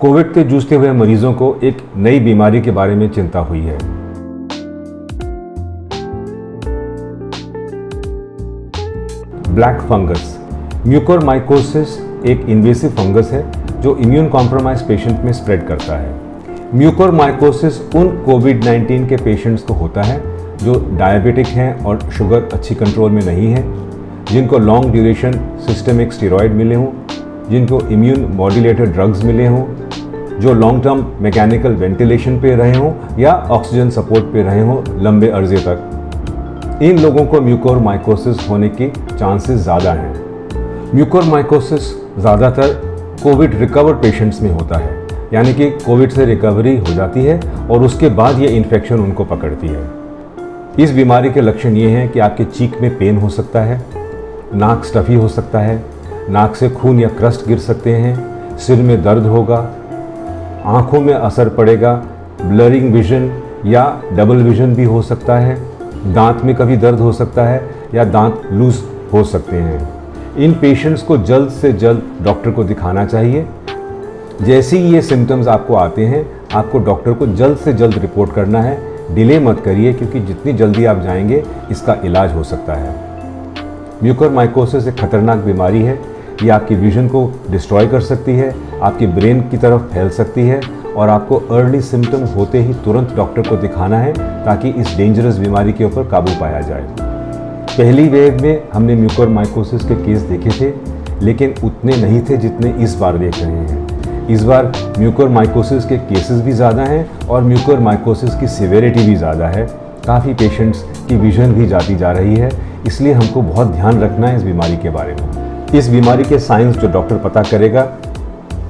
Covid के जूझते हुए मरीजों को एक नई बीमारी के बारे में चिंता हुई है। Black fungus. म्यूकोरमाइकोसिस एक इन्वेसिव फंगस है जो इम्यून कॉम्प्रोमाइज पेशेंट में स्प्रेड करता है। म्यूकोरमाइकोसिस उन कोविड-19 के पेशेंट्स को होता है जो डायबिटिक हैं और शुगर अच्छी कंट्रोल में नहीं है, जिनको लॉन्ग ड्यूरेशन सिस्टमिक स्टेरॉयड मिले हों, जिनको इम्यून मॉड्यूलेटर ड्रग्स मिले हों, जो लॉन्ग टर्म मैकेनिकल वेंटिलेशन पे रहे हों या ऑक्सीजन सपोर्ट पे रहे हों लंबे अरसे तक। इन लोगों को म्यूकोरमाइकोसिस होने के चांसेस ज़्यादा हैं। म्यूकोरमाइकोसिस ज़्यादातर कोविड रिकवर्ड पेशेंट्स में होता है, यानी कि कोविड से रिकवरी हो जाती है और उसके बाद ये इन्फेक्शन उनको पकड़ती है। इस बीमारी के लक्षण ये हैं कि आपके चीक में पेन हो सकता है, नाक स्टफी हो सकता है, नाक से खून या क्रस्ट गिर सकते हैं, सिर में दर्द होगा, आँखों में असर पड़ेगा, ब्लरिंग विजन या डबल विजन भी हो सकता है, दांत में कभी दर्द हो सकता है या दांत लूज हो सकते हैं। इन पेशेंट्स को जल्द से जल्द डॉक्टर को दिखाना चाहिए। जैसे ही ये सिम्टम्स आपको आते हैं, आपको डॉक्टर को जल्द से जल्द रिपोर्ट करना है। डिले मत करिए, क्योंकि जितनी जल्दी आप जाएंगे इसका इलाज हो सकता है। म्यूकोरमाइकोसिस एक खतरनाक बीमारी है। ये आपकी विजन को डिस्ट्रॉय कर सकती है, आपकी ब्रेन की तरफ फैल सकती है और आपको अर्ली सिम्टम होते ही तुरंत डॉक्टर को दिखाना है ताकि इस डेंजरस बीमारी के ऊपर काबू पाया जाए। पहली वेव में हमने म्यूकोरमाइकोसिस के केस देखे थे, लेकिन उतने नहीं थे जितने इस बार देख रहे हैं। इस बार म्यूकोरमाइकोसिस के केसेस भी ज़्यादा हैं और म्यूकोरमाइकोसिस की सिवियरिटी भी ज़्यादा है। काफ़ी पेशेंट्स की विजन भी जाती जा रही है, इसलिए हमको बहुत ध्यान रखना है इस बीमारी के बारे में। इस बीमारी के साइंस जो डॉक्टर पता करेगा: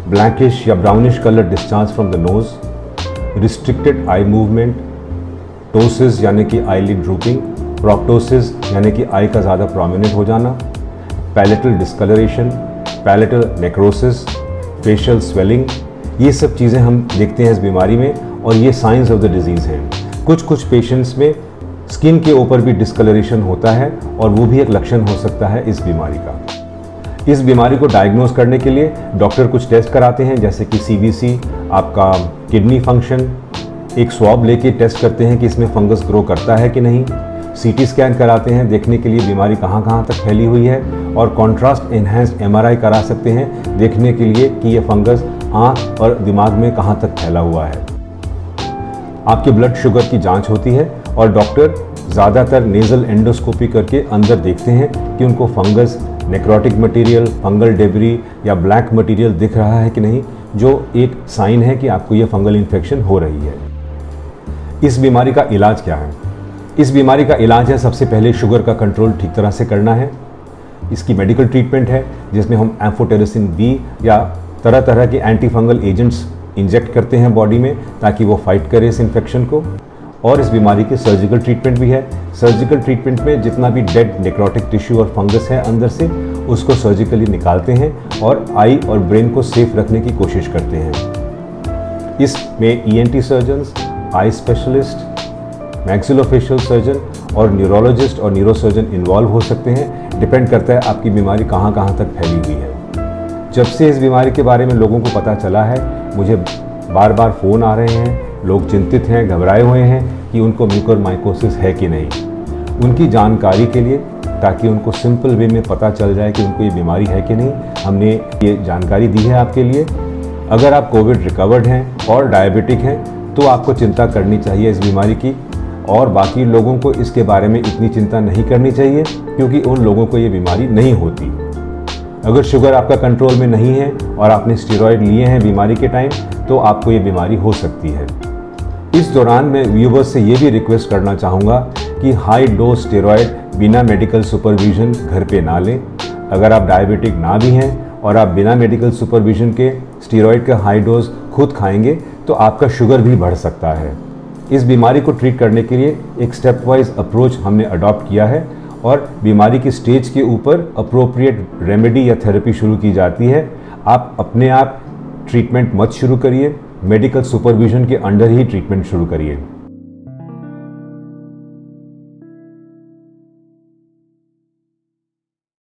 ब्लैकिश या brownish colour discharge from the nose, restricted eye movement, ptosis यानी कि आईलिड ड्रूपिंग, प्रोप्टोसिस यानी कि आई का ज़्यादा प्रोमिनेंट हो जाना, palatal discoloration, palatal necrosis, facial swelling, ये सब चीज़ें हम देखते हैं इस बीमारी में और ये साइंस ऑफ द डिजीज़ हैं। कुछ पेशेंट्स में स्किन के ऊपर भी डिस्कलरेशन होता है और वो भी एक लक्षण हो सकता है इस बीमारी का। इस बीमारी को डायग्नोज करने के लिए डॉक्टर कुछ टेस्ट कराते हैं, जैसे कि CBC, आपका किडनी फंक्शन, एक स्वैब लेके टेस्ट करते हैं कि इसमें फंगस ग्रो करता है कि नहीं, CT स्कैन कराते हैं देखने के लिए बीमारी कहाँ कहाँ तक फैली हुई है, और कॉन्ट्रास्ट एनहेंस्ड MRI करा सकते हैं देखने के लिए कि ये फंगस आँख और दिमाग में कहाँ तक फैला हुआ है। आपके ब्लड शुगर की जांच होती है और डॉक्टर ज़्यादातर नेज़ल एंडोस्कोपी करके अंदर देखते हैं कि उनको fungus, necrotic material, fungal debris या ब्लैक मटेरियल दिख रहा है कि नहीं, जो एक साइन है कि आपको ये फंगल इन्फेक्शन हो रही है। इस बीमारी का इलाज क्या है? इस बीमारी का इलाज है सबसे पहले शुगर का कंट्रोल ठीक तरह से करना है। इसकी मेडिकल ट्रीटमेंट है जिसमें हम एम्फोटेरिसिन B या तरह तरह के एंटी फंगल एजेंट्स इंजेक्ट करते हैं बॉडी में ताकि वो फाइट करे इस इन्फेक्शन को। और इस बीमारी की सर्जिकल ट्रीटमेंट भी है। सर्जिकल ट्रीटमेंट में जितना भी डेड नेक्रोटिक टिश्यू और फंगस है अंदर से, उसको सर्जिकली निकालते हैं और आई और ब्रेन को सेफ रखने की कोशिश करते हैं। इसमें ENT surgeons, eye specialist, maxillofacial surgeon और न्यूरोलॉजिस्ट और न्यूरोसर्जन इन्वॉल्व हो सकते हैं। डिपेंड करता है आपकी बीमारी कहाँ कहाँ तक फैली हुई है। जब से इस बीमारी के बारे में लोगों को पता चला है, मुझे बार बार फ़ोन आ रहे हैं, लोग चिंतित हैं, घबराए हुए हैं कि उनको म्यूकोरमाइकोसिस है कि नहीं। उनकी जानकारी के लिए, ताकि उनको सिंपल वे में पता चल जाए कि उनको ये बीमारी है कि नहीं, हमने ये जानकारी दी है आपके लिए। अगर आप कोविड रिकवर्ड हैं और डायबिटिक हैं तो आपको चिंता करनी चाहिए इस बीमारी की, और बाकी लोगों को इसके बारे में इतनी चिंता नहीं करनी चाहिए क्योंकि उन लोगों को ये बीमारी नहीं होती। अगर शुगर आपका कंट्रोल में नहीं है और आपने स्टेरॉयड लिए हैं बीमारी के टाइम, तो आपको ये बीमारी हो सकती है। इस दौरान मैं व्यूवर्स से ये भी रिक्वेस्ट करना चाहूँगा कि हाई डोज स्टेरॉयड बिना मेडिकल सुपरविजन घर पे ना लें। अगर आप डायबिटिक ना भी हैं और आप बिना मेडिकल सुपरविजन के स्टेरॉयड का हाई डोज खुद खाएंगे तो आपका शुगर भी बढ़ सकता है। इस बीमारी को ट्रीट करने के लिए एक स्टेप वाइज अप्रोच हमने अडॉप्ट किया है और बीमारी की स्टेज के ऊपर अप्रोप्रिएट रेमेडी या थेरेपी शुरू की जाती है। आप अपने आप ट्रीटमेंट मत शुरू करिए, मेडिकल सुपरविजन के अंडर ही ट्रीटमेंट शुरू करिए।